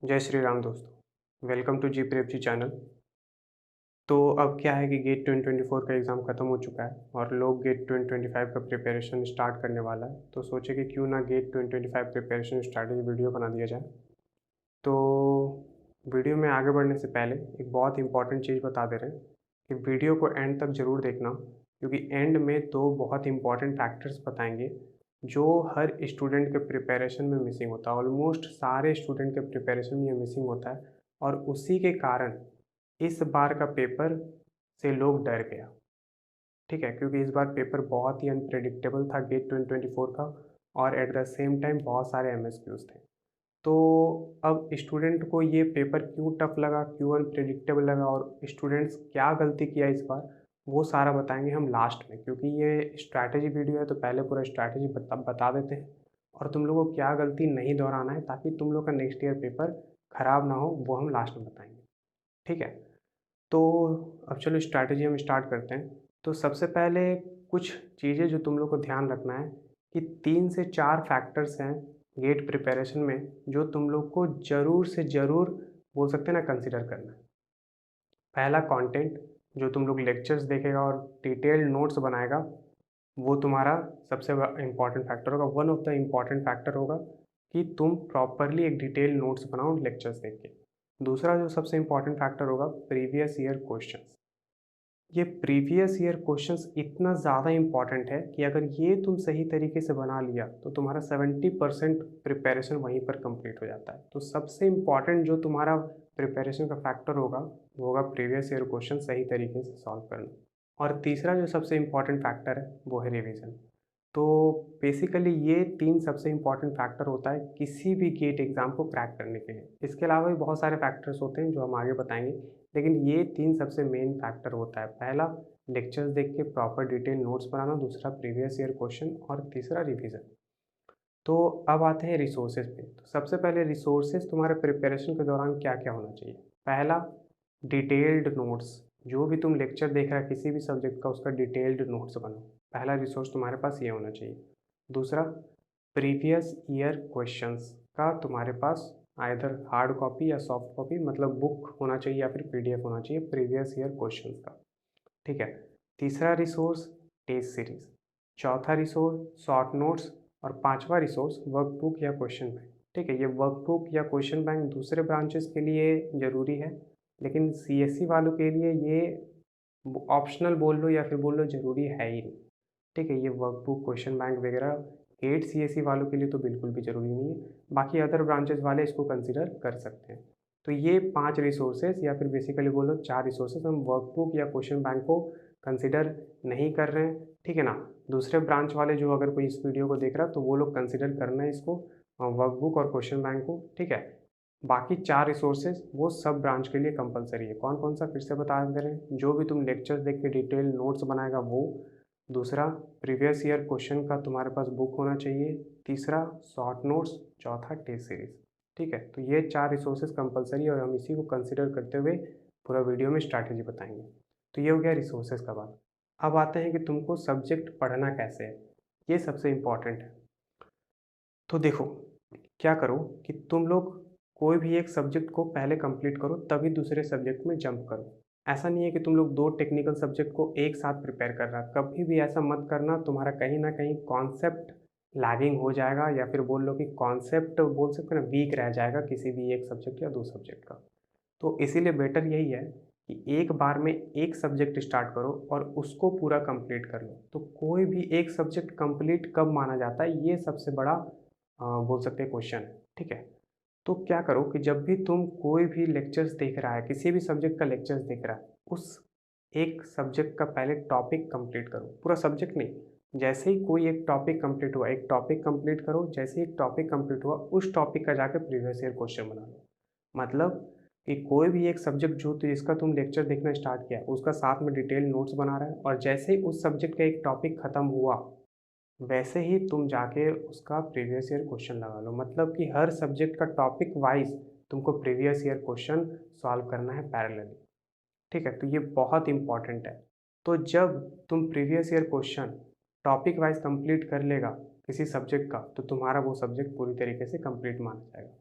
जय श्री राम दोस्तों। Welcome to G prep G channel. तो अब क्या है कि गेट 2024 का एग्ज़ाम ख़त्म हो चुका है और लोग गेट 2025 का प्रिपरेशन स्टार्ट करने वाला है। तो सोचे कि क्यों ना गेट 2025 प्रिपरेशन स्ट्रैटेजी वीडियो बना दिया जाए। तो वीडियो में आगे बढ़ने से पहले एक बहुत इंपॉर्टेंट चीज़ बता दे रहे हैं कि वीडियो को एंड तक ज़रूर देखना, क्योंकि एंड में दो बहुत इंपॉर्टेंट फैक्टर्स बताएंगे जो हर स्टूडेंट के प्रिपरेशन में मिसिंग होता है। ऑलमोस्ट सारे स्टूडेंट के प्रिपरेशन में ये मिसिंग होता है और उसी के कारण इस बार का पेपर से लोग डर गया। ठीक है, क्योंकि इस बार पेपर बहुत ही अनप्रेडिक्टेबल था गेट 2024 का, और एट द सेम टाइम बहुत सारे एमएसक्यूज थे। तो अब स्टूडेंट को ये पेपर क्यों टफ लगा, क्यों अनप्रेडिक्टेबल लगा और स्टूडेंट्स क्या गलती किया इस बार, वो सारा बताएंगे हम लास्ट में। क्योंकि ये स्ट्रैटेजी वीडियो है तो पहले पूरा स्ट्रैटेजी बता देते हैं और तुम लोगों को क्या गलती नहीं दोहराना है ताकि तुम लोग का नेक्स्ट ईयर पेपर ख़राब ना हो, वो हम लास्ट में बताएंगे। ठीक है, तो अब चलो स्ट्रैटेजी हम स्टार्ट करते हैं। तो सबसे पहले कुछ चीज़ें जो तुम लोग को ध्यान रखना है कि 3 से 4 फैक्टर्स हैं गेट प्रिपरेशन में जो तुम लोग को ज़रूर से ज़रूर बोल सकते हैं ना कंसिडर करना है। पहला कंटेंट, जो तुम लोग लेक्चर्स देखेगा और डिटेल्ड नोट्स बनाएगा, वो तुम्हारा सबसे इम्पॉर्टेंट फैक्टर होगा। One of the important factor होगा कि तुम प्रॉपरली एक डिटेल नोट्स बनाओ लेक्चर्स देख के। दूसरा जो सबसे इम्पॉर्टेंट फैक्टर होगा, प्रीवियस ईयर क्वेश्चंस। ये प्रीवियस ईयर क्वेश्चंस इतना ज़्यादा इम्पॉर्टेंट है कि अगर ये तुम सही तरीके से बना लिया तो तुम्हारा 70% प्रिपरेशन वहीं पर कंप्लीट हो जाता है। तो सबसे इम्पॉर्टेंट जो तुम्हारा प्रिपरेशन का फैक्टर होगा वो होगा प्रीवियस ईयर क्वेश्चन सही तरीके से सॉल्व करना। और तीसरा जो सबसे इम्पॉर्टेंट फैक्टर है वो है रिवीजन। तो बेसिकली ये 3 सबसे इम्पॉर्टेंट फैक्टर होता है किसी भी गेट एग्ज़ाम को क्रैक करने के लिए। इसके अलावा भी बहुत सारे फैक्टर्स होते हैं जो हम आगे बताएँगे, लेकिन ये 3 सबसे मेन फैक्टर होता है। पहला, लेक्चर्स देख के प्रॉपर डिटेल नोट्स बनाना, दूसरा प्रीवियस ईयर क्वेश्चन और तीसरा रिवीजन। तो अब आते हैं रिसोर्सेज पे। तो सबसे पहले रिसोर्सेज तुम्हारे प्रिपरेशन के दौरान क्या-क्या होना चाहिए? पहला, डिटेल्ड नोट्स। जो भी तुम लेक्चर देख रहा है किसी भी सब्जेक्ट का, उसका डिटेल्ड नोट्स बनाओ। पहला रिसोर्स तुम्हारे पास ये होना चाहिए। दूसरा, प्रीवियस ईयर क्वेश्चंस का तुम्हारे पास आइदर हार्ड कॉपी या सॉफ्ट कॉपी, मतलब बुक होना चाहिए या फिर पीडीएफ होना चाहिए प्रीवियस ईयर क्वेश्चंस का। ठीक है। तीसरा रिसोर्स, टेस्ट सीरीज। चौथा रिसोर्स, शॉर्ट नोट्स। और पांचवा रिसोर्स, वर्कबुक या क्वेश्चन बैंक। ठीक है, ये वर्कबुक या क्वेश्चन बैंक दूसरे ब्रांचेस के लिए ज़रूरी है, लेकिन सीएससी वालों के लिए ये ऑप्शनल बोल लो या फिर बोल लो ज़रूरी है ही नहीं। ठीक है, ये वर्कबुक, क्वेश्चन बैंक वगैरह गेट सीएससी वालों के लिए तो बिल्कुल भी ज़रूरी नहीं है। बाकी अदर ब्रांचेस वाले इसको कंसिडर कर सकते हैं। तो ये 5 रिसोर्सेज या फिर बेसिकली बोलो 4 रिसोर्सेज हम वर्कबुक या क्वेश्चन बैंक को कंसिडर नहीं कर रहे हैं। ठीक है ना? दूसरे ब्रांच वाले जो अगर कोई इस वीडियो को देख रहा है तो वो लोग कंसिडर करना है इसको, वर्कबुक और क्वेश्चन बैंक को। ठीक है? बाकी 4 रिसोर्सेज वो सब ब्रांच के लिए कंपलसरी है। कौन-कौन सा फिर से बता दे रहे हैं। जो भी तुम लेक्चर्स देख के डिटेल नोट्स बनाएगा वो। दूसरा, प्रीवियस ईयर क्वेश्चन का तुम्हारे पास बुक होना चाहिए। तीसरा, शॉर्ट नोट्स। चौथा, टेस्ट सीरीज। ठीक है, तो ये 4 रिसोर्सेज कंपलसरी है और हम इसी को कंसिडर करते हुए पूरा वीडियो में स्ट्रैटेजी बताएंगे। तो ये हो गया रिसोर्सेज का बात। अब आते हैं कि तुमको सब्जेक्ट पढ़ना कैसे है, ये सबसे इम्पॉर्टेंट है। तो देखो, क्या करो कि तुम लोग कोई भी एक सब्जेक्ट को पहले कंप्लीट करो तभी दूसरे सब्जेक्ट में जंप करो। ऐसा नहीं है कि तुम लोग 2 टेक्निकल सब्जेक्ट को एक साथ प्रिपेयर कर रहा है। कभी भी ऐसा मत करना, तुम्हारा कहीं न कहीं कॉन्सेप्ट लैगिंग हो जाएगा या फिर बोल लो कि कॉन्सेप्ट बोल सकते हैं ना, वीक रह जाएगा किसी भी एक सब्जेक्ट या 2 सब्जेक्ट का। तो इसीलिए बेटर यही है कि एक बार में एक सब्जेक्ट स्टार्ट करो और उसको पूरा कंप्लीट कर लो। तो कोई भी एक सब्जेक्ट कंप्लीट कब माना जाता है, ये सबसे बड़ा बोल सकते हैं क्वेश्चन है। ठीक है? तो क्या करो कि जब भी तुम कोई भी लेक्चर्स देख रहा है, किसी भी सब्जेक्ट का लेक्चर्स देख रहा है, उस एक सब्जेक्ट का पहले टॉपिक कंप्लीट करो। पूरा सब्जेक्ट नहीं, जैसे ही कोई एक टॉपिक कंप्लीट हुआ, एक टॉपिक कंप्लीट करो। जैसे ही एक टॉपिक कंप्लीट हुआ, उस टॉपिक का जाके प्रीवियस ईयर क्वेश्चन बना लो। मतलब कि कोई भी एक सब्जेक्ट जो जिसका तुम लेक्चर देखना स्टार्ट किया, उसका साथ में डिटेल नोट्स बना रहा है और जैसे ही उस सब्जेक्ट का एक टॉपिक खत्म हुआ, वैसे ही तुम जाके उसका प्रीवियस ईयर क्वेश्चन लगा लो। मतलब कि हर सब्जेक्ट का टॉपिक वाइज तुमको प्रीवियस ईयर क्वेश्चन सॉल्व करना है पैरेलली। ठीक है, तो ये बहुत इंपॉर्टेंट है। तो जब तुम previous year question topic wise complete कर लेगा किसी सब्जेक्ट का, तो तुम्हारा वो सब्जेक्ट पूरी तरीके से कंप्लीट माना जाएगा।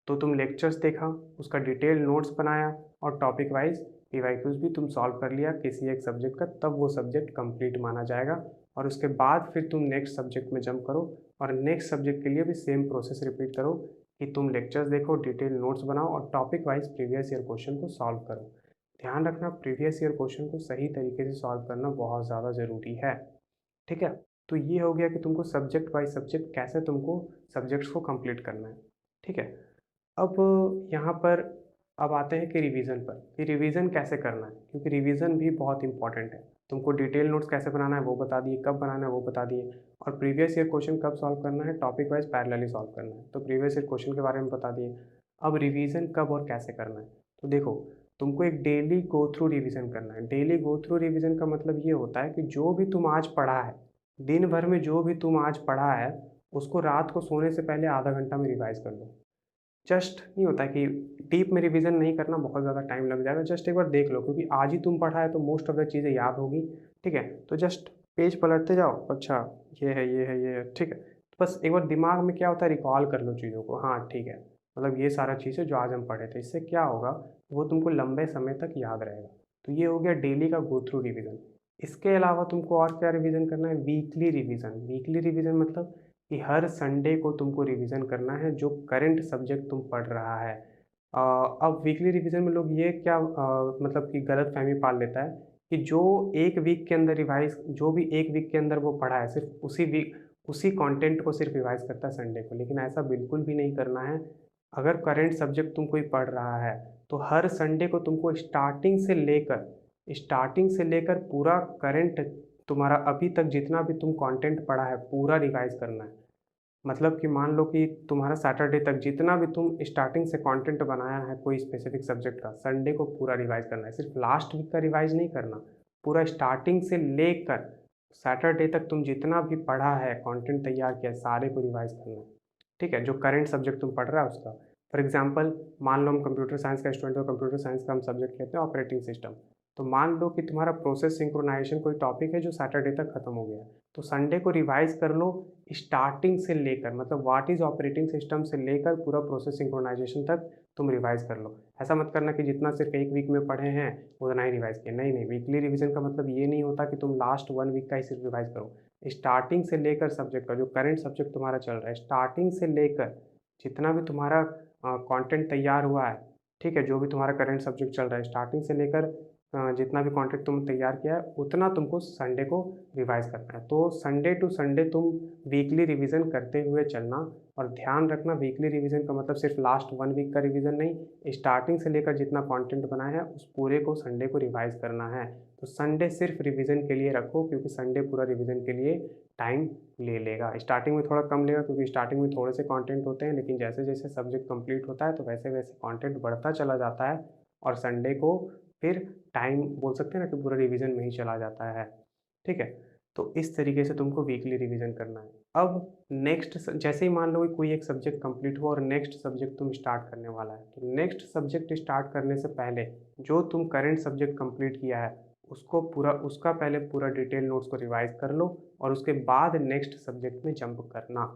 तो तुम लेक्चर्स देखा, उसका डिटेल नोट्स बनाया और टॉपिक वाइज पीवाईक्यूज भी तुम सॉल्व कर लिया किसी एक सब्जेक्ट का, तब वो सब्जेक्ट कंप्लीट माना जाएगा। और उसके बाद फिर तुम नेक्स्ट सब्जेक्ट में जंप करो और नेक्स्ट सब्जेक्ट के लिए भी सेम प्रोसेस रिपीट करो कि तुम लेक्चर्स देखो, डिटेल नोट्स बनाओ और topic wise previous year question को सॉल्व करो। ध्यान रखना, प्रीवियस ईयर क्वेश्चन को सही तरीके से सॉल्व करना बहुत ज़्यादा ज़रूरी है। ठीक है, तो ये हो गया कि तुमको सब्जेक्ट बाई सब्जेक्ट कैसे तुमको सब्जेक्ट्स को कंप्लीट करना है। ठीक है, अब यहाँ पर अब आते हैं कि रिवीजन पर, कि रिवीजन कैसे करना है, क्योंकि रिवीजन भी बहुत इंपॉर्टेंट है। तुमको डिटेल नोट्स कैसे बनाना है वो बता दिए, कब बनाना है वो बता दिए, और प्रीवियस ईयर क्वेश्चन कब सॉल्व करना है, टॉपिक वाइज पैरेलली सॉल्व करना है, तो प्रीवियस ईयर क्वेश्चन के बारे में बता दिए। अब रिवीजन कब और कैसे करना है, तो देखो तुमको एक डेली गो थ्रू रिवीजन करना है। डेली गो थ्रू रिवीजन का मतलब ये होता है कि जो भी तुम आज पढ़ा है, दिन भर में जो भी तुम आज पढ़ा है, उसको रात को सोने से पहले आधा घंटा में रिवाइज कर लो। जस्ट नहीं होता कि डीप में रिवीजन नहीं करना, बहुत ज़्यादा टाइम लग जाएगा, जस्ट एक बार देख लो, क्योंकि आज ही तुम पढ़ा है तो मोस्ट ऑफ द चीज़ें याद होगी। ठीक है, तो जस्ट पेज पलटते जाओ, अच्छा ये है ये है ये है, ठीक है, तो बस एक बार दिमाग में क्या होता है रिकॉल कर लो चीज़ों को, हाँ ठीक है, मतलब ये सारा चीज़ें जो आज हम पढ़े थे, इससे क्या होगा, वो तुमको लंबे समय तक याद रहेगा। तो ये हो गया डेली का गो थ्रू रिवीजन। इसके अलावा तुमको और क्या रिवीजन करना है, वीकली रिवीजन। वीकली रिवीजन मतलब कि हर संडे को तुमको रिवीजन करना है जो करंट सब्जेक्ट तुम पढ़ रहा है। अब वीकली रिवीजन में लोग ये क्या मतलब कि गलत फहमी पाल लेता है कि जो एक वीक के अंदर रिवाइज, जो भी एक वीक के अंदर वो पढ़ा है, सिर्फ उसी वीक उसी कंटेंट को सिर्फ रिवाइज करता है संडे को, लेकिन ऐसा बिल्कुल भी नहीं करना है। अगर करंट सब्जेक्ट तुम कोई पढ़ रहा है तो हर संडे को तुमको स्टार्टिंग से लेकर पूरा करंट तुम्हारा अभी तक जितना भी तुम कंटेंट पढ़ा है पूरा रिवाइज करना है। मतलब कि मान लो कि तुम्हारा सैटरडे तक जितना भी तुम स्टार्टिंग से कंटेंट बनाया है कोई स्पेसिफिक सब्जेक्ट का, संडे को पूरा रिवाइज करना है। सिर्फ लास्ट वीक का रिवाइज नहीं करना, पूरा स्टार्टिंग से लेकर सैटरडे तक तुम जितना भी पढ़ा है, कंटेंट तैयार किया है, सारे को रिवाइज करना है। ठीक है, जो करंट सब्जेक्ट तुम पढ़ रहा है उसका। फॉर एग्जांपल मान लो हम कंप्यूटर साइंस का स्टूडेंट हो, कंप्यूटर साइंस का हम सब्जेक्ट लेते हैं ऑपरेटिंग सिस्टम। तो मान लो कि तुम्हारा प्रोसेस सिंक्रोनाइजेशन कोई टॉपिक है जो सैटरडे तक खत्म हो गया है, तो संडे को रिवाइज कर लो स्टार्टिंग से लेकर, मतलब व्हाट इज़ ऑपरेटिंग सिस्टम से लेकर पूरा प्रोसेस सिंक्रोनाइजेशन तक तुम रिवाइज कर लो। ऐसा मत करना कि जितना सिर्फ एक वीक में पढ़े हैं उतना ही रिवाइज किया, नहीं नहीं। वीकली रिवीजन का मतलब ये नहीं होता कि तुम लास्ट 1 वीक का ही सिर्फ रिवाइज करो। स्टार्टिंग से लेकर सब्जेक्ट का, जो करंट सब्जेक्ट तुम्हारा चल रहा है, स्टार्टिंग से लेकर जितना भी तुम्हारा कंटेंट तैयार हुआ है, ठीक है, जो भी तुम्हारा करंट सब्जेक्ट चल रहा है, स्टार्टिंग से लेकर जितना भी कंटेंट तुम तैयार किया है उतना तुमको संडे को रिवाइज करना है। तो संडे टू संडे तुम वीकली रिवीजन करते हुए चलना। और ध्यान रखना, वीकली रिवीजन का मतलब सिर्फ लास्ट 1 वीक का रिवीजन नहीं, स्टार्टिंग से लेकर जितना कंटेंट बनाया है उस पूरे को संडे को रिवाइज करना है। तो संडे सिर्फ रिवीजन के लिए रखो, क्योंकि संडे पूरा रिवीजन के लिए टाइम ले लेगा। स्टार्टिंग में थोड़ा कम लेगा क्योंकि स्टार्टिंग में थोड़े से कंटेंट होते हैं, लेकिन जैसे जैसे सब्जेक्ट कंप्लीट होता है तो वैसे वैसे कंटेंट बढ़ता चला जाता है और संडे को फिर टाइम बोल सकते हैं ना कि पूरा रिवीजन में ही चला जाता है। ठीक है, तो इस तरीके से तुमको वीकली रिवीजन करना है। अब नेक्स्ट जैसे ही मान लो कि कोई एक सब्जेक्ट कंप्लीट हुआ और नेक्स्ट सब्जेक्ट तुम स्टार्ट करने वाला है, तो नेक्स्ट सब्जेक्ट स्टार्ट करने से पहले जो तुम करंट सब्जेक्ट कंप्लीट किया है उसको पूरा, उसका पहले पूरा डिटेल नोट्स को रिवाइज कर लो और उसके बाद नेक्स्ट सब्जेक्ट में जंप करना।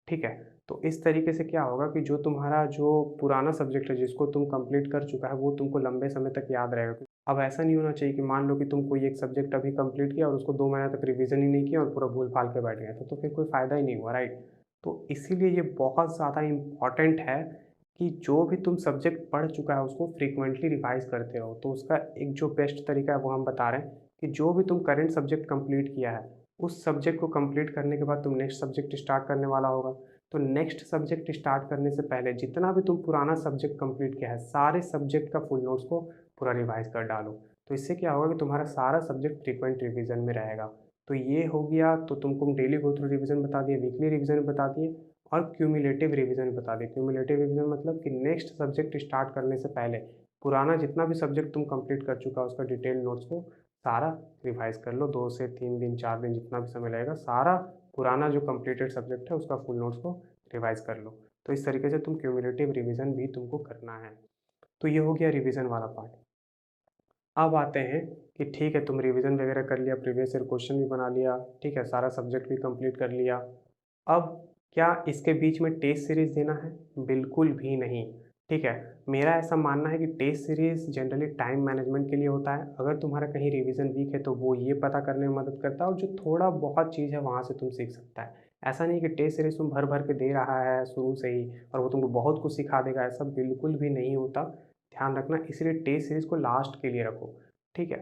ठीक है, तो इस तरीके से क्या होगा कि जो तुम्हारा जो पुराना सब्जेक्ट है जिसको तुम कंप्लीट कर चुका है वो तुमको लंबे समय तक याद रहेगा। अब ऐसा नहीं होना चाहिए कि मान लो कि तुम कोई एक सब्जेक्ट अभी कंप्लीट किया और उसको 2 महीने तक रिवीजन ही नहीं किया और पूरा भूल भाल के बैठ गए, तो फिर कोई फ़ायदा ही नहीं हुआ, राइट। तो इसीलिए ये बहुत ज़्यादा इम्पॉर्टेंट है कि जो भी तुम सब्जेक्ट पढ़ चुका है उसको फ्रीक्वेंटली रिवाइज करते रहो। तो उसका एक जो बेस्ट तरीका है वो हम बता रहे हैं कि जो भी तुम करंट सब्जेक्ट कंप्लीट किया है उस सब्जेक्ट को कंप्लीट करने के बाद तुम नेक्स्ट सब्जेक्ट स्टार्ट करने वाला होगा, तो नेक्स्ट सब्जेक्ट स्टार्ट करने से पहले जितना भी तुम पुराना सब्जेक्ट कंप्लीट किया है सारे सब्जेक्ट का फुल नोट्स को पूरा रिवाइज कर डालो। तो इससे क्या होगा कि तुम्हारा सारा सब्जेक्ट फ्रीक्वेंट रिवीजन में रहेगा। तो ये हो गया, तो तुमको डेली गो थ्रू रिवीजन बता दिए, वीकली रिवीजन बता दिए और क्यूमुलेटिव रिवीजन बता दिए। क्यूमुलेटिव रिवीजन मतलब कि नेक्स्ट सब्जेक्ट स्टार्ट करने से पहले पुराना जितना भी सब्जेक्ट तुम कंप्लीट कर चुका उसका डिटेल नोट्स को सारा रिवाइज कर लो। 2 से 3 दिन 4 दिन जितना भी समय लगेगा, सारा पुराना जो कंप्लीटेड सब्जेक्ट है उसका फुल नोट्स को रिवाइज कर लो। तो इस तरीके से तुम क्यूमुलेटिव रिवीजन भी तुमको करना है। तो ये हो गया रिवीजन वाला पार्ट। अब आते हैं कि ठीक है, तुम रिवीजन वगैरह कर लिया, प्रीवियस ईयर क्वेश्चन भी बना लिया, ठीक है, सारा सब्जेक्ट भी कंप्लीट कर लिया। अब क्या इसके बीच में टेस्ट सीरीज देना है? बिल्कुल भी नहीं। ठीक है। मेरा ऐसा मानना है कि test series generally time management के लिए होता है। अगर तुम्हारा कहीं रिवीजन वीक है तो वो ये पता करने में मदद करता है, और जो थोड़ा बहुत चीज़ है वहाँ से तुम सीख सकता है। ऐसा नहीं कि टेस्ट सीरीज़ तुम भर-भर के दे रहा है शुरू से ही और वो तुमको बहुत कुछ सिखा देगा, ऐसा बिल्कुल भी नहीं होता। ध्यान रखना, इसलिए टेस्ट सीरीज़ को लास्ट के लिए रखो, ठीक है।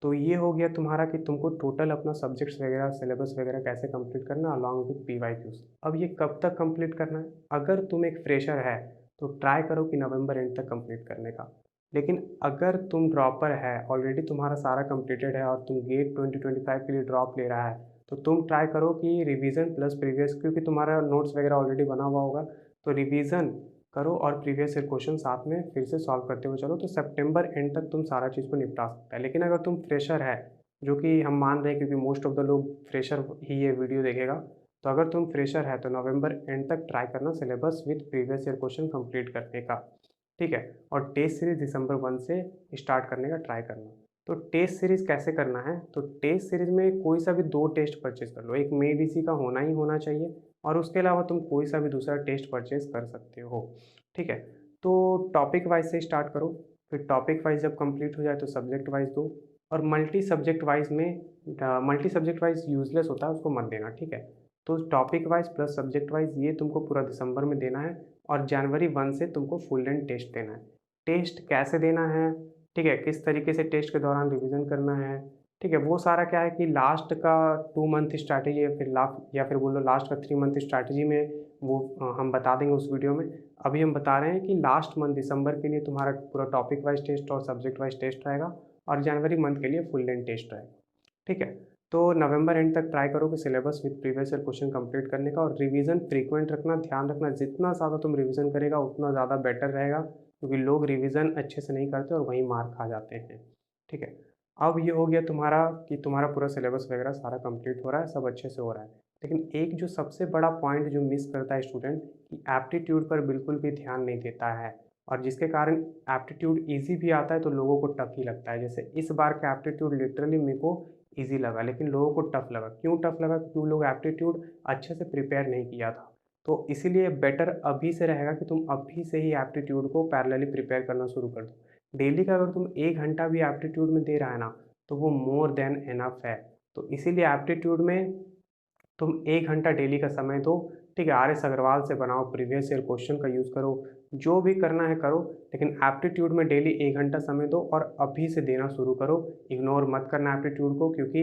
तो ये हो गया तुम्हारा कि तुमको टोटल अपना सब्जेक्ट्स वगैरह, सिलेबस वगैरह कैसे कंप्लीट करना है अलॉन्ग विथ पीवाईक्यूज़। अब ये कब तक कंप्लीट करना है? अगर तुम एक फ्रेशर है तो ट्राई करो कि नवंबर एंड तक कंप्लीट करने का। लेकिन अगर तुम ड्रॉपर है, ऑलरेडी तुम्हारा सारा कंप्लीटेड है और तुम गेट 2025 के लिए ड्रॉप ले रहा है, तो तुम ट्राई करो कि रिवीजन प्लस प्रीवियस, क्योंकि तुम्हारा नोट्स वगैरह ऑलरेडी बना हुआ होगा, तो रिवीजन करो और प्रीवियस ईयर क्वेश्चन साथ में फिर से सॉल्व करते हुए चलो, तो सितंबर एंड तक तुम सारा चीज़ को निपटा सकते हैं। लेकिन अगर तुम फ्रेशर है, जो कि हम मान रहे हैं क्योंकि मोस्ट ऑफ द लोग फ्रेशर ही ये वीडियो देखेगा, तो अगर तुम फ्रेशर है तो नवंबर एंड तक ट्राई करना syllabus with previous year question complete करने का, ठीक है। और टेस्ट सीरीज दिसंबर 1 से स्टार्ट करने का ट्राई करना। तो टेस्ट सीरीज कैसे करना है? तो टेस्ट सीरीज में कोई सा भी 2 टेस्ट परचेज कर लो, एक मे डी का होना ही होना चाहिए, और उसके अलावा तुम कोई सा भी दूसरा टेस्ट परचेज कर सकते हो, ठीक है। तो टॉपिक वाइज से स्टार्ट करो, फिर टॉपिक वाइज जब कंप्लीट हो जाए तो सब्जेक्ट वाइज दो, और मल्टी सब्जेक्ट वाइज में मल्टी सब्जेक्ट वाइज यूजलेस होता है, उसको मत देना, ठीक है। तो topic wise plus subject wise ये तुमको पूरा दिसंबर में देना है, और जनवरी 1 से तुमको फुल लेंथ टेस्ट देना है। टेस्ट कैसे देना है, ठीक है, किस तरीके से टेस्ट के दौरान रिवीजन करना है, ठीक है, वो सारा क्या है कि लास्ट का 2 मंथ स्ट्रैटेजी या फिर बोलो लास्ट का 3 मंथ स्ट्रैटेजी में वो हम बता देंगे उस वीडियो में। अभी हम बता रहे हैं कि लास्ट मंथ दिसंबर के लिए तुम्हारा पूरा टॉपिक वाइज टेस्ट और सब्जेक्ट वाइज टेस्ट रहेगा, और जनवरी मंथ के लिए फुल लेंथ टेस्ट रहेगा, ठीक है। तो नवंबर एंड तक ट्राई करो कि syllabus with previous year question complete करने का, और रिवीजन फ्रीक्वेंट रखना, ध्यान रखना जितना ज़्यादा तुम रिवीजन करेगा उतना ज़्यादा बेटर रहेगा, क्योंकि लोग रिवीजन अच्छे से नहीं करते और वहीं मार्क खा जाते हैं, ठीक है। अब ये हो गया तुम्हारा कि तुम्हारा पूरा सिलेबस वगैरह सारा कंप्लीट हो रहा है, सब अच्छे से हो रहा है। लेकिन एक जो सबसे बड़ा पॉइंट जो मिस करता है स्टूडेंट, कि एप्टीट्यूड पर बिल्कुल भी ध्यान नहीं देता है, और जिसके कारण एप्टीट्यूड ईजी भी आता है तो लोगों को टफ ही लगता है। जैसे इस बार का एप्टीट्यूड लिटरली मेरे को ईजी लगा, लेकिन लोगों को टफ लगा। क्यों टफ लगा? क्योंकि लोग एप्टीट्यूड अच्छे से प्रिपेयर नहीं किया था। तो इसीलिए बेटर अभी से रहेगा कि तुम अभी से ही एप्टीट्यूड को पैरेलली प्रिपेयर करना शुरू कर दो। डेली का अगर तुम 1 घंटा भी एप्टीट्यूड में दे रहा है ना, तो वो मोर देन इनफ है। तो इसीलिए एप्टीट्यूड में तुम 1 घंटा डेली का समय दो, ठीक है। आर.एस. अग्रवाल से बनाओ, प्रीवियस ईयर क्वेश्चन का यूज़ करो, जो भी करना है करो, लेकिन एप्टीट्यूड में डेली 1 घंटा समय दो और अभी से देना शुरू करो। इग्नोर मत करना एप्टीट्यूड को, क्योंकि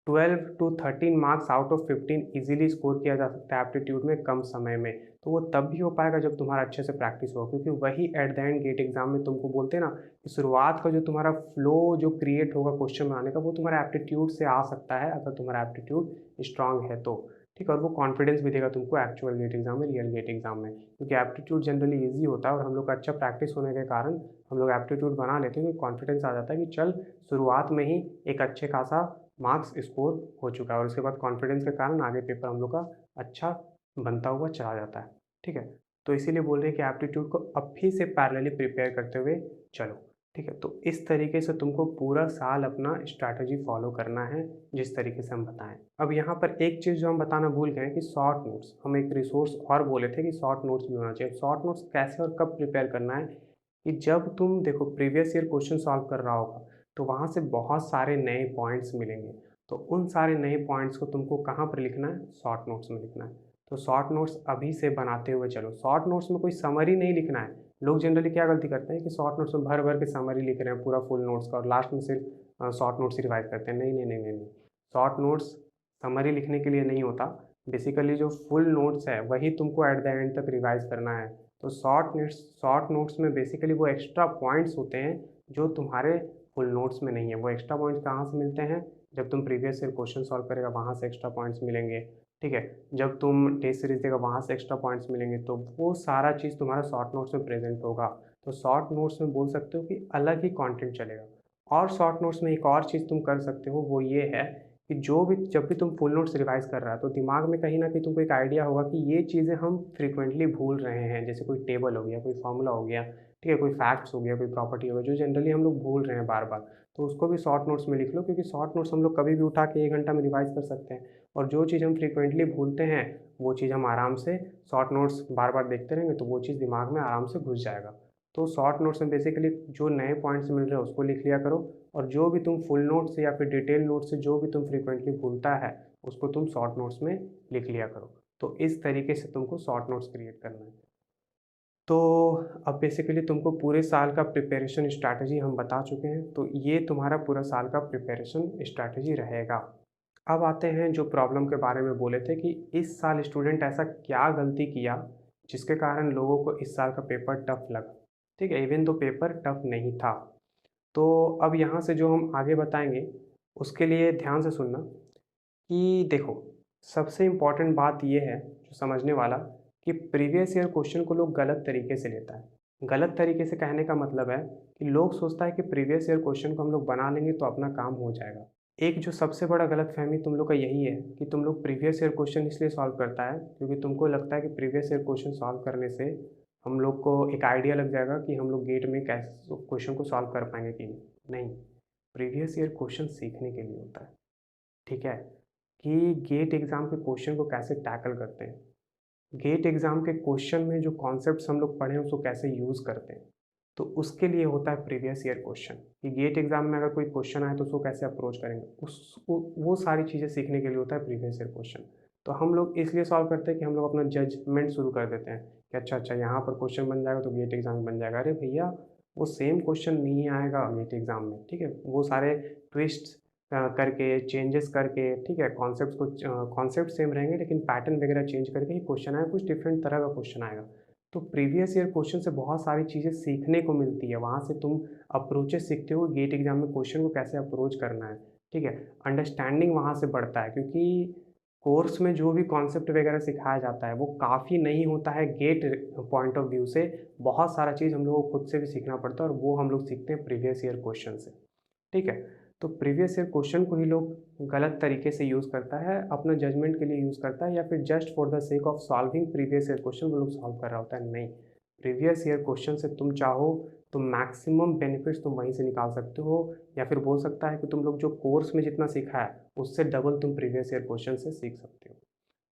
12 to 13 marks out of 15 easily score किया जा सकता है एप्टीट्यूड में कम समय में। तो वो तब भी हो पाएगा जब तुम्हारा अच्छे से प्रैक्टिस हो, क्योंकि वही at the end GATE exam में तुमको बोलते हैं ना कि शुरुआत का जो तुम्हारा फ्लो जो क्रिएट होगा क्वेश्चन बनाने का, वो तुम्हारा एप्टीट्यूड से आ सकता है, अगर तुम्हारा एप्टीट्यूड स्ट्रांग है तो, ठीक है। और वो कॉन्फिडेंस भी देगा तुमको एक्चुअल गेट एग्जाम में, रियल गेट एग्जाम में, क्योंकि एप्टीट्यूड जनरली ईजी होता है और हम लोग का अच्छा प्रैक्टिस होने के कारण हम लोग एप्टीट्यूड बना लेते हैं, कॉन्फिडेंस आ जाता है कि चल शुरुआत में ही एक अच्छे खासा मार्क्स स्कोर हो चुका है, और उसके बाद कॉन्फिडेंस के कारण आगे पेपर हम लोग का अच्छा बनता हुआ चला जाता है, ठीक है। तो इसीलिए बोल रहे हैं कि एप्टीट्यूड को अभी से पैरेलली प्रिपेयर करते हुए चलो, ठीक है। तो इस तरीके से तुमको पूरा साल अपना स्ट्रैटेजी फॉलो करना है, जिस तरीके से हम बताएं। अब यहाँ पर एक चीज़ जो हम बताना भूल गए कि शॉर्ट नोट्स, हम एक रिसोर्स और बोले थे कि शॉर्ट नोट्स भी होना चाहिए। शॉर्ट नोट्स कैसे और कब प्रिपेयर करना है, कि जब तुम देखो प्रीवियस ईयर क्वेश्चन सॉल्व कर रहा होगा, तो वहाँ से बहुत सारे नए पॉइंट्स मिलेंगे, तो उन सारे नए पॉइंट्स को तुमको कहाँ पर लिखना है? शॉर्ट नोट्स में लिखना है। तो शॉर्ट नोट्स अभी से बनाते हुए चलो। शॉर्ट नोट्स में कोई समरी नहीं लिखना है। लोग जनरली क्या गलती करते हैं कि शॉर्ट नोट्स में भर भर के समरी लिख रहे हैं पूरा फुल नोट्स का, और लास्ट में सिर्फ शॉर्ट नोट्स ही रिवाइज करते हैं। नहीं नहीं नहीं नहीं नहीं, शॉर्ट नोट्स समरी लिखने के लिए नहीं होता। बेसिकली जो फुल नोट्स है वही तुमको एट द एंड तक रिवाइज करना है। तो शॉर्ट नोट्स में बेसिकली वो एक्स्ट्रा पॉइंट्स होते हैं जो तुम्हारे फुल नोट्स में नहीं है। वो एक्स्ट्रा पॉइंट्स कहाँ से मिलते हैं? जब तुम प्रीवियस ईयर क्वेश्चन सॉल्व करेगा वहाँ से एक्स्ट्रा पॉइंट्स मिलेंगे, ठीक है। जब तुम टेस्ट सीरीज देगा वहाँ से एक्स्ट्रा पॉइंट्स मिलेंगे, तो वो सारा चीज़ तुम्हारा शॉर्ट नोट्स में प्रेजेंट होगा। तो शॉर्ट नोट्स में बोल सकते हो कि अलग ही कंटेंट चलेगा। और शॉर्ट नोट्स में एक और चीज़ तुम कर सकते हो, वो ये है कि जब भी तुम फुल नोट्स रिवाइज कर रहा है, तो दिमाग में कहीं ना कहीं तुमको एक आइडिया होगा कि ये चीज़ें हम फ्रीक्वेंटली भूल रहे हैं। जैसे कोई टेबल हो गया, कोई फॉर्मूला हो गया, ठीक है, कोई फैक्ट्स हो गया, कोई प्रॉपर्टी हो गया, जो जनरली हम लोग भूल रहे हैं बार बार। तो उसको भी शॉर्ट नोट्स में लिख लो, क्योंकि शॉर्ट नोट्स हम लोग कभी भी उठा के 1 घंटा में रिवाइज कर सकते हैं। और जो चीज़ हम फ्रीक्वेंटली भूलते हैं वो चीज़ हम आराम से शॉर्ट नोट्स बार बार देखते रहेंगे तो वो चीज़ दिमाग में आराम से घुस जाएगा। तो शॉर्ट नोट्स में बेसिकली जो नए पॉइंट्स मिल रहे हैं उसको लिख लिया करो, और जो भी तुम फुल नोट्स या फिर डिटेल नोट्स से जो भी तुम फ्रीक्वेंटली भूलता है उसको तुम शॉर्ट नोट्स में लिख लिया करो। तो इस तरीके से तुमको शॉर्ट नोट्स क्रिएट करना है। तो अब बेसिकली तुमको पूरे साल का प्रिपरेशन स्ट्रैटेजी हम बता चुके हैं, तो ये तुम्हारा पूरा साल का प्रिपरेशन स्ट्रैटेजी रहेगा। अब आते हैं जो प्रॉब्लम के बारे में बोले थे कि इस साल स्टूडेंट ऐसा क्या गलती किया जिसके कारण लोगों को इस साल का पेपर टफ लगा। ठीक है, इवन तो पेपर टफ नहीं था। तो अब यहाँ से जो हम आगे बताएंगे उसके लिए ध्यान से सुनना कि देखो, सबसे इम्पॉर्टेंट बात ये है जो समझने वाला कि प्रीवियस ईयर क्वेश्चन को लोग गलत तरीके से लेता है। गलत तरीके से कहने का मतलब है कि लोग सोचता है कि प्रीवियस ईयर क्वेश्चन को हम लोग बना लेंगे तो अपना काम हो जाएगा। एक जो सबसे बड़ा गलतफ़हमी तुम लोग का यही है कि तुम लोग प्रीवियस ईयर क्वेश्चन इसलिए सॉल्व करता है क्योंकि तुमको लगता है कि प्रीवियस ईयर क्वेश्चन सॉल्व करने से हम लोग को एक आइडिया लग जाएगा कि हम लोग गेट में कैसे क्वेश्चन को सॉल्व कर पाएंगे कि नहीं। प्रीवियस ईयर क्वेश्चन सीखने के लिए होता है, ठीक है, कि गेट एग्ज़ाम के क्वेश्चन को कैसे टैकल करते हैं। गेट एग्ज़ाम के क्वेश्चन में जो कॉन्सेप्ट्स हम लोग पढ़े हैं उसको कैसे यूज़ करते हैं, तो उसके लिए होता है प्रीवियस ईयर क्वेश्चन। कि गेट एग्ज़ाम में अगर कोई क्वेश्चन आए तो उसको कैसे अप्रोच करेंगे, उसको वो सारी चीज़ें सीखने के लिए होता है प्रीवियस ईयर क्वेश्चन। तो हम लोग इसलिए सॉल्व करते हैं कि हम लोग अपना जजमेंट शुरू कर देते हैं कि अच्छा यहाँ पर क्वेश्चन बन जाएगा तो गेट एग्ज़ाम में बन जाएगा। अरे भैया, वो सेम क्वेश्चन नहीं आएगा गेट एग्ज़ाम में, ठीक है। वो सारे ट्विस्ट्स करके, चेंजेस करके, ठीक है, कॉन्सेप्ट सेम रहेंगे लेकिन पैटर्न वगैरह चेंज करके ही क्वेश्चन आएगा, कुछ डिफरेंट तरह का क्वेश्चन आएगा। तो प्रीवियस ईयर क्वेश्चन से बहुत सारी चीज़ें सीखने को मिलती है, वहाँ से तुम अप्रोचेस सीखते हो गेट एग्जाम में क्वेश्चन को कैसे अप्रोच करना है, ठीक है। अंडरस्टैंडिंग वहाँ से बढ़ता है क्योंकि कोर्स में जो भी कॉन्सेप्ट वगैरह सिखाया जाता है वो काफ़ी नहीं होता है गेट पॉइंट ऑफ व्यू से। बहुत सारा चीज़ हम लोगों को खुद से भी सीखना पड़ता है और वो हम लोग सीखते हैं प्रीवियस ईयर क्वेश्चन से, ठीक है। तो प्रीवियस ईयर क्वेश्चन को ही लोग गलत तरीके से यूज़ करता है, अपना जजमेंट के लिए यूज़ करता है, या फिर just for the sake of solving previous year question वो लोग सॉल्व कर रहा होता है। नहीं, प्रीवियस ईयर क्वेश्चन से तुम चाहो तो मैक्सिमम बेनिफिट्स तुम वहीं से निकाल सकते हो, या फिर बोल सकता है कि तुम लोग जो कोर्स में जितना सीखा है उससे डबल तुम प्रीवियस ईयर क्वेश्चन से सीख सकते हो,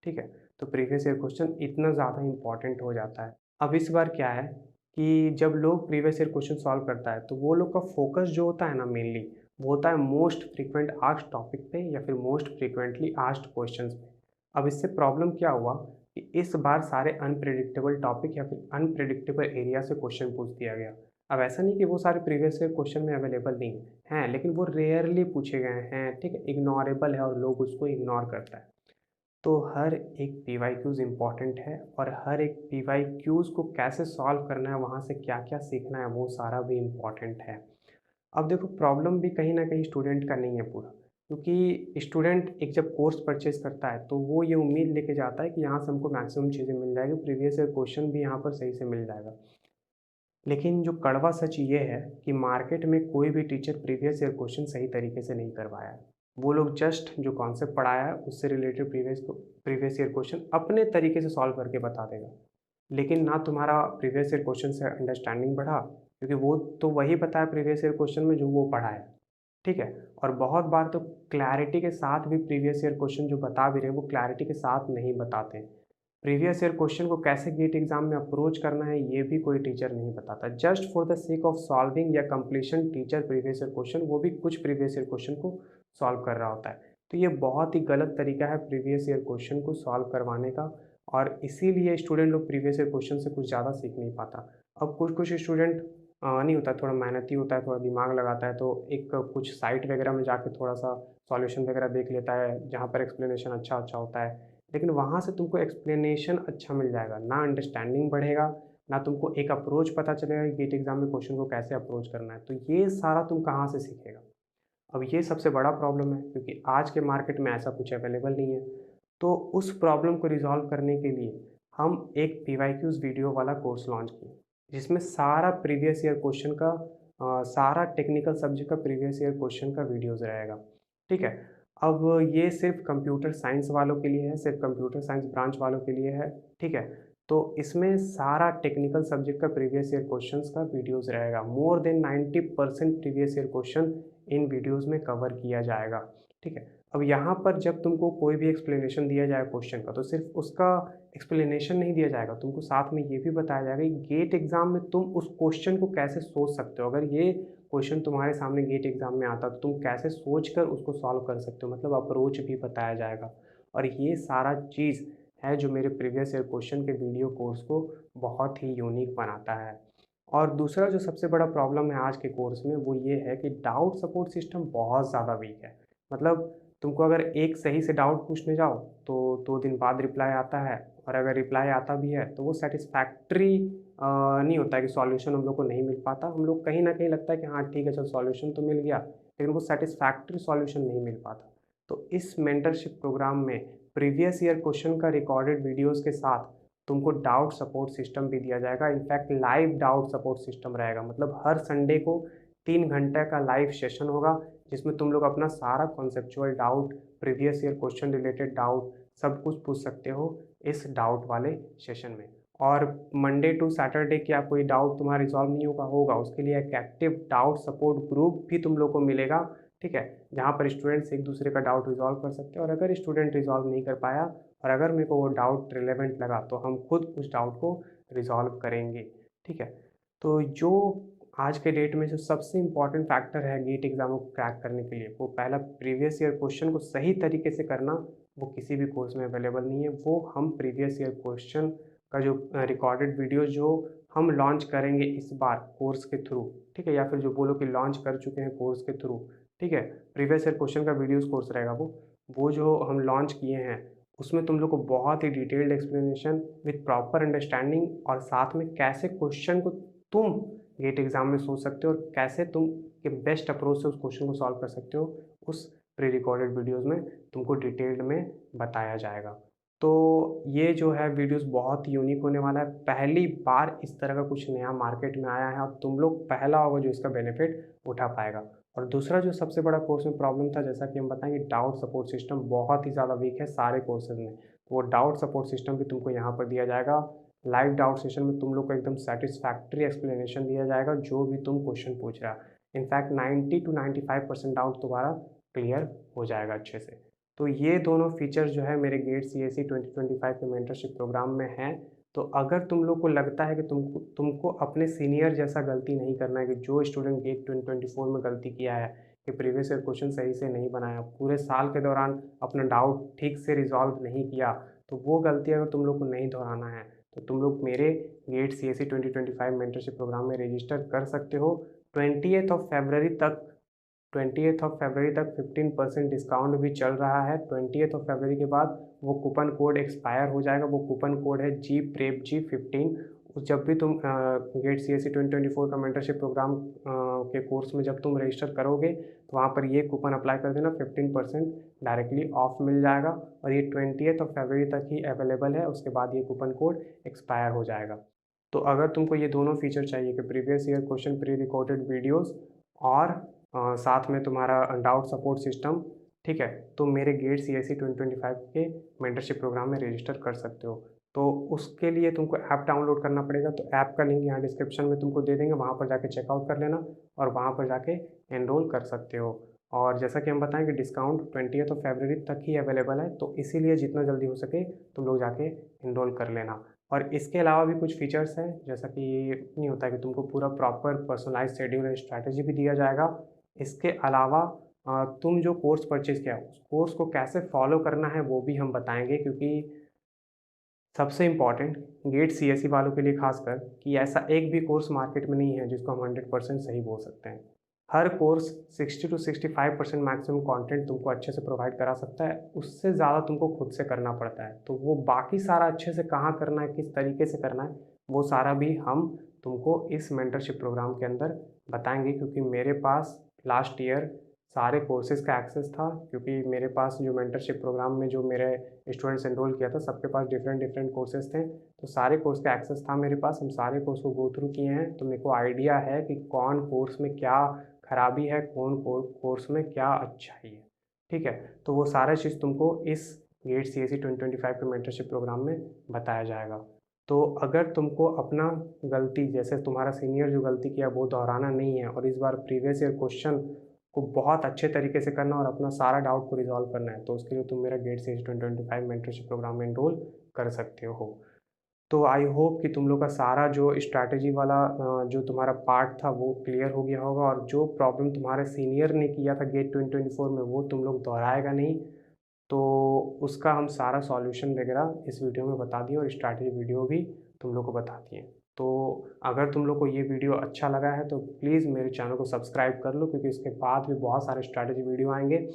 ठीक है। तो प्रीवियस ईयर क्वेश्चन इतना ज़्यादा इंपॉर्टेंट हो जाता है। अब इस बार क्या है कि जब लोग प्रीवियस ईयर क्वेश्चन सॉल्व करता है तो वो लोग का फोकस जो होता है ना मेनली, वो होता है मोस्ट फ्रीक्वेंट आस्क्ड टॉपिक पे या फिर मोस्ट फ्रीक्वेंटली आस्क्ड क्वेश्चंस पे। अब इससे प्रॉब्लम क्या हुआ कि इस बार सारे अनप्रेडिक्टेबल टॉपिक या फिर अनप्रेडिक्टेबल एरिया से क्वेश्चन पूछ दिया गया। अब ऐसा नहीं कि वो सारे प्रीवियस ईयर क्वेश्चन में अवेलेबल नहीं हैं, लेकिन वो रेयरली पूछे गए हैं, ठीक है, इग्नोरेबल है और लोग उसको इग्नोर करता है। तो हर एक पीवाईक्यूज़ इम्पॉर्टेंट है और हर एक पीवाईक्यूज़ को कैसे सॉल्व करना है, वहाँ से क्या-क्या सीखना है, वो सारा भी इम्पॉर्टेंट है। अब देखो, प्रॉब्लम भी कहीं न कहीं स्टूडेंट का नहीं है पूरा, क्योंकि स्टूडेंट एक जब कोर्स परचेज़ करता है तो वो ये उम्मीद लेके जाता है कि यहाँ से हमको मैक्सिमम चीज़ें मिल जाएगी, प्रीवियस ईयर क्वेश्चन भी यहाँ पर सही से मिल जाएगा। लेकिन जो कड़वा सच ये है कि मार्केट में कोई भी टीचर प्रीवियस ईयर क्वेश्चन सही तरीके से नहीं करवाया है। वो लोग जस्ट जो कॉन्सेप्ट पढ़ाया है उससे रिलेटेड प्रीवियस ईयर क्वेश्चन अपने तरीके से सॉल्व करके बता देगा। लेकिन ना तुम्हारा प्रीवियस ईयर क्वेश्चन से अंडरस्टैंडिंग बढ़ा, क्योंकि वो तो वही बताया प्रीवियस ईयर क्वेश्चन में जो वो पढ़ा है, ठीक है। और बहुत बार तो क्लैरिटी के साथ भी प्रीवियस ईयर क्वेश्चन जो बता भी रहे हैं वो क्लैरिटी के साथ नहीं बताते हैं। प्रीवियस ईयर क्वेश्चन को कैसे गेट एग्जाम में अप्रोच करना है ये भी कोई टीचर नहीं बताता। Just for the sake of solving या completion teacher previous year question, वो भी कुछ प्रीवियस ईयर क्वेश्चन को सॉल्व कर रहा होता है। तो ये बहुत ही गलत तरीका है प्रीवियस ईयर क्वेश्चन को सॉल्व करवाने का, और इसीलिए स्टूडेंट लोग प्रीवियस ईयर क्वेश्चन से कुछ ज़्यादा सीख नहीं पाता। अब कुछ कुछ स्टूडेंट नहीं होता, थोड़ा मेहनती होता है, थोड़ा दिमाग लगाता है, तो एक कुछ साइट वगैरह में जाके थोड़ा सा सॉल्यूशन वगैरह देख लेता है जहाँ पर एक्सप्लेनेशन अच्छा अच्छा होता है। लेकिन वहाँ से तुमको एक्सप्लेनेशन अच्छा मिल जाएगा, ना अंडरस्टैंडिंग बढ़ेगा, ना तुमको एक अप्रोच पता चलेगा कि गेट एग्जाम में क्वेश्चन को कैसे अप्रोच करना है। तो ये सारा तुम कहाँ से सीखेगा। अब ये सबसे बड़ा प्रॉब्लम है क्योंकि आज के मार्केट में ऐसा कुछ अवेलेबल नहीं है। तो उस प्रॉब्लम को रिज़ॉल्व करने के लिए हम एक पीवाईक्यूज़ वीडियो वाला कोर्स लॉन्च किए, जिसमें सारा प्रीवियस ईयर क्वेश्चन का सारा टेक्निकल सब्जेक्ट का प्रीवियस ईयर क्वेश्चन का वीडियोज़ रहेगा, ठीक है। अब ये सिर्फ कंप्यूटर साइंस वालों के लिए है, सिर्फ कंप्यूटर साइंस ब्रांच वालों के लिए है, ठीक है। तो इसमें सारा टेक्निकल सब्जेक्ट का प्रीवियस ईयर क्वेश्चंस का वीडियोज़ रहेगा। More than 90% previous year question in videos में कवर किया जाएगा, ठीक है। अब यहाँ पर जब तुमको कोई भी एक्सप्लेनेशन दिया जाए क्वेश्चन का, तो सिर्फ उसका एक्सप्लेनेशन नहीं दिया जाएगा, तुमको साथ में ये भी बताया जाएगा कि गेट एग्ज़ाम में तुम उस क्वेश्चन को कैसे सोच सकते हो। अगर ये क्वेश्चन तुम्हारे सामने गेट एग्ज़ाम में आता, तो तुम कैसे सोच कर उसको सॉल्व कर सकते हो, मतलब अप्रोच भी बताया जाएगा। और ये सारा चीज़ है जो मेरे प्रीवियस ईयर क्वेश्चन के वीडियो कोर्स को बहुत ही यूनिक बनाता है। और दूसरा जो सबसे बड़ा प्रॉब्लम है आज के कोर्स में, वो ये है कि डाउट सपोर्ट सिस्टम बहुत ज़्यादा वीक है। मतलब तुमको अगर एक सही से डाउट पूछने जाओ तो 2 दिन बाद रिप्लाई आता है, और अगर रिप्लाई आता भी है तो वो सैटिस्फैक्ट्री नहीं होता है कि सॉल्यूशन हम लोग को नहीं मिल पाता। हम लोग कहीं न कहीं लगता है कि हाँ ठीक है, चल सॉल्यूशन तो मिल गया, लेकिन वो सैटिस्फैक्ट्री सॉल्यूशन नहीं मिल पाता। तो इस मेंटरशिप प्रोग्राम में प्रीवियस ईयर क्वेश्चन का रिकॉर्डेड वीडियोज़ के साथ तुमको डाउट सपोर्ट सिस्टम भी दिया जाएगा। In fact live doubt support system रहेगा, मतलब हर संडे को 3 घंटे का लाइव सेशन होगा, जिसमें तुम लोग अपना सारा conceptual doubt, previous year question related doubt सब कुछ पूछ सकते हो इस डाउट वाले सेशन में। और मंडे टू सैटरडे क्या कोई डाउट तुम्हारा रिजॉल्व नहीं होगा, उसके लिए एक एक्टिव डाउट सपोर्ट ग्रुप भी तुम लोग को मिलेगा, ठीक है, जहाँ पर स्टूडेंट्स एक दूसरे का डाउट रिजॉल्व कर सकते हैं। और अगर स्टूडेंट रिजॉल्व नहीं कर पाया और अगर मेरे को वो डाउट रिलेवेंट लगा, तो हम खुद उस डाउट को रिजॉल्व करेंगे, ठीक है। तो जो आज के डेट में जो सबसे इम्पॉर्टेंट फैक्टर है गेट एग्ज़ाम को क्रैक करने के लिए, वो पहला प्रीवियस ईयर क्वेश्चन को सही तरीके से करना, वो किसी भी कोर्स में अवेलेबल नहीं है। वो हम प्रीवियस ईयर क्वेश्चन का जो रिकॉर्डेड वीडियो जो हम लॉन्च करेंगे इस बार कोर्स के थ्रू, ठीक है, या फिर जो बोलो कि लॉन्च कर चुके हैं कोर्स के थ्रू, ठीक है, प्रीवियस ईयर क्वेश्चन का वीडियोस कोर्स रहेगा वो जो हम लॉन्च किए हैं, उसमें तुम लोग को बहुत ही detailed explanation with proper understanding, और साथ में कैसे क्वेश्चन को तुम गेट एग्ज़ाम में सोच सकते हो और कैसे तुम के बेस्ट अप्रोच से उस क्वेश्चन को सॉल्व कर सकते हो, उस प्री रिकॉर्डेड वीडियोज़ में तुमको डिटेल्ड में बताया जाएगा। तो ये जो है वीडियोज़ बहुत ही यूनिक होने वाला है। पहली बार इस तरह का कुछ नया मार्केट में आया है और तुम लोग पहला होगा जो इसका बेनिफिट उठा पाएगा। और दूसरा जो सबसे बड़ा कोर्स में प्रॉब्लम था, जैसा कि हम बताएंगे, डाउट सपोर्ट सिस्टम बहुत ही ज़्यादा वीक है सारे कोर्सेज़ में। तो वो डाउट सपोर्ट सिस्टम भी तुमको यहाँ पर दिया जाएगा। लाइव डाउट सेशन में तुम लोग को एकदम सेटिस्फैक्ट्री एक्सप्लेनेशन दिया जाएगा जो भी तुम क्वेश्चन पूछ रहा है। इनफैक्ट 90 to 95% डाउट तुम्हारा क्लियर हो जाएगा अच्छे से। तो ये दोनों फीचर्स जो है मेरे गेट CAC 2025 के मेंटरशिप प्रोग्राम में हैं। तो अगर तुम लोग को लगता है कि तुमको अपने सीनियर जैसा गलती नहीं करना है, कि जो स्टूडेंट गेट 2024 में गलती किया है कि प्रीवियस ईयर क्वेश्चन सही से नहीं बनाया, पूरे साल के दौरान अपना डाउट ठीक से रिजॉल्व नहीं किया, तो वो गलती अगर तुम लोग को नहीं दोहराना है, तो तुम लोग मेरे गेट CAC 2025 मेंटरशिप प्रोग्राम में रजिस्टर कर सकते हो। 20th ऑफ फरवरी तक 15% डिस्काउंट भी चल रहा है। 20th ऑफ फरवरी के बाद वो कूपन कोड एक्सपायर हो जाएगा। वो कूपन कोड है GPREPG15। जब भी तुम गेट CAC 2024 का मेंटरशिप प्रोग्राम के कोर्स में जब तुम रजिस्टर करोगे, तो वहाँ पर ये कूपन अप्लाई कर देना, 15% डायरेक्टली ऑफ मिल जाएगा। और ये 20th ऑफ फरवरी तक ही अवेलेबल है, उसके बाद ये कूपन कोड एक्सपायर हो जाएगा। तो अगर तुमको ये दोनों फीचर चाहिए कि previous year question pre recorded videos और साथ में तुम्हारा डाउट सपोर्ट सिस्टम, ठीक है, तो मेरे गेट CAC 2025 के मेंटरशिप प्रोग्राम में रजिस्टर कर सकते हो। तो उसके लिए तुमको ऐप डाउनलोड करना पड़ेगा। तो ऐप का लिंक यहाँ डिस्क्रिप्शन में तुमको दे देंगे, वहाँ पर जाके चेकआउट कर लेना और वहाँ पर जाके एनरोल कर सकते हो। और जैसा कि हम बताएं कि डिस्काउंट 20th ऑफ फरवरी तक ही अवेलेबल है, तो इसीलिए जितना जल्दी हो सके तुम लोग जाके एनरोल कर लेना। और इसके अलावा भी कुछ फीचर्स हैं, जैसा कि ये नहीं होता है कि तुमको पूरा proper personalised schedule and strategy भी दिया जाएगा। इसके अलावा तुम जो कोर्स परचेज़ किया उस कोर्स को कैसे फॉलो करना है वो भी हम बताएंगे, क्योंकि सबसे इम्पॉर्टेंट गेट CAC वालों के लिए खासकर, कि ऐसा एक भी कोर्स मार्केट में नहीं है जिसको हम 100% सही बोल सकते हैं। हर कोर्स 60 to 65% मैक्सिमम कंटेंट तुमको अच्छे से प्रोवाइड करा सकता है, उससे ज़्यादा तुमको खुद से करना पड़ता है। तो वो बाकी सारा अच्छे से कहाँ करना है, किस तरीके से करना है, वो सारा भी हम तुमको इस मेंटरशिप प्रोग्राम के अंदर बताएंगे। क्योंकि मेरे पास लास्ट ईयर सारे कोर्सेज़ का एक्सेस था, क्योंकि मेरे पास जो मेंटरशिप प्रोग्राम में जो मेरे स्टूडेंट्स एनरोल किया था, सबके पास डिफरेंट कोर्सेज़ थे, तो सारे कोर्स का एक्सेस था मेरे पास। हम सारे कोर्स को गो थ्रू किए हैं, तो मेरे को आइडिया है कि कौन कोर्स में क्या खराबी है, कौन कोर्स में क्या अच्छाई है, ठीक है। तो वो सारा चीज़ तुमको इस गेट CAC 2025 के मेंटरशिप प्रोग्राम में बताया जाएगा। तो अगर तुमको अपना गलती, जैसे तुम्हारा सीनियर जो गलती किया वो दोहराना नहीं है, और इस बार प्रीवियस ईयर क्वेश्चन को बहुत अच्छे तरीके से करना और अपना सारा डाउट को रिजॉल्व करना है, तो उसके लिए तुम मेरा गेट सीरीज 2025 मेंटरशिप प्रोग्राम में एनरोल कर सकते हो। तो आई होप कि तुम लोग का सारा जो स्ट्रैटेजी वाला जो तुम्हारा पार्ट था वो क्लियर हो गया होगा, और जो प्रॉब्लम तुम्हारे सीनियर ने किया था गेट 2024 में वो तुम लोग दोहराएगा नहीं। तो उसका हम सारा सॉल्यूशन वगैरह इस वीडियो में बता दिए और स्ट्रैटेजी वीडियो भी तुम लोग को बता दिए। तो अगर तुम लोग को ये वीडियो अच्छा लगा है तो प्लीज़ मेरे चैनल को सब्सक्राइब कर लो, क्योंकि इसके बाद भी बहुत सारे स्ट्रैटेजी वीडियो आएंगे।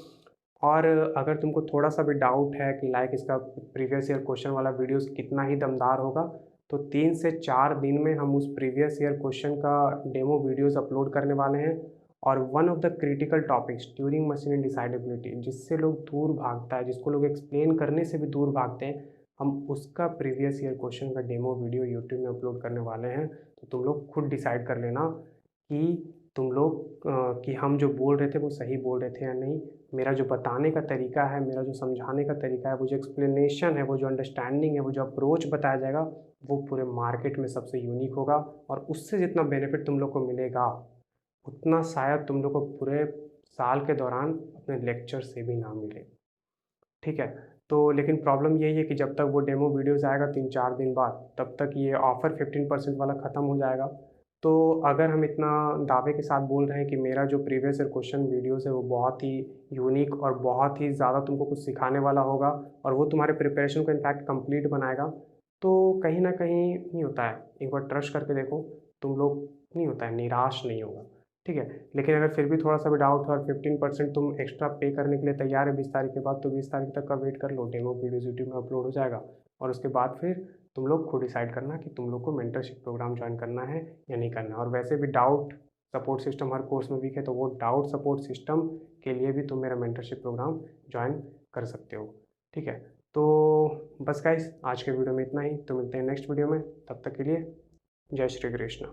और अगर तुमको थोड़ा सा भी डाउट है कि लाइक इसका प्रीवियस ईयर क्वेश्चन वाला वीडियोस कितना ही दमदार होगा, तो 3 से 4 दिन में हम उस प्रीवियस ईयर क्वेश्चन का डेमो वीडियोस अपलोड करने वाले हैं। और one of the critical topics Turing machine undecidability, जिससे लोग दूर भागता है, जिसको लोग एक्सप्लेन करने से भी दूर भागते हैं, हम उसका प्रीवियस ईयर क्वेश्चन का डेमो वीडियो यूट्यूब में अपलोड करने वाले हैं। तो तुम लोग खुद डिसाइड कर लेना कि तुम लोग कि हम जो बोल रहे थे वो सही बोल रहे थे या नहीं। मेरा जो बताने का तरीका है, मेरा जो समझाने का तरीका है, वो जो एक्सप्लेनेशन है, वो जो अंडरस्टैंडिंग है, वो जो अप्रोच बताया जाएगा, वो पूरे मार्केट में सबसे यूनिक होगा। और उससे जितना बेनिफिट तुम लोग को मिलेगा उतना शायद तुम लोग को पूरे साल के दौरान अपने लेक्चर से भी ना मिले। ठीक है। तो लेकिन प्रॉब्लम यही है कि जब तक वो डेमो वीडियोज़ आएगा 3-4 दिन बाद, तब तक ये ऑफ़र 15% वाला ख़त्म हो जाएगा। तो अगर हम इतना दावे के साथ बोल रहे हैं कि मेरा जो प्रीवियस ईयर क्वेश्चन वीडियोज़ है वो बहुत ही यूनिक और बहुत ही ज़्यादा तुमको कुछ सिखाने वाला होगा, और वो तुम्हारे प्रिपरेशन को इनफैक्ट कंप्लीट बनाएगा, तो कहीं न कहीं नहीं होता है, एक बार ट्रस्ट करके देखो, तुम लोग नहीं होता है, निराश नहीं होगा। ठीक है। लेकिन अगर फिर भी थोड़ा सा भी डाउट है और 15% तुम एक्स्ट्रा पे करने के लिए तैयार है 20 तारीख के बाद, तो 20 तारीख तक का वेट कर लो, डेमो वीडियोज़ यूट्यूब में अपलोड हो जाएगा। और उसके बाद फिर तुम लोग खुद डिसाइड करना कि तुम लोग को मेंटरशिप प्रोग्राम ज्वाइन करना है या नहीं करना है। और वैसे भी डाउट सपोर्ट सिस्टम हर कोर्स में वीक है, तो वो डाउट सपोर्ट सिस्टम के लिए भी तुम मेरा मेंटरशिप प्रोग्राम ज्वाइन कर सकते हो। ठीक है। तो बस गाइस, आज के वीडियो में इतना ही। तो मिलते हैं नेक्स्ट वीडियो में, तब तक के लिए जय श्री कृष्ण।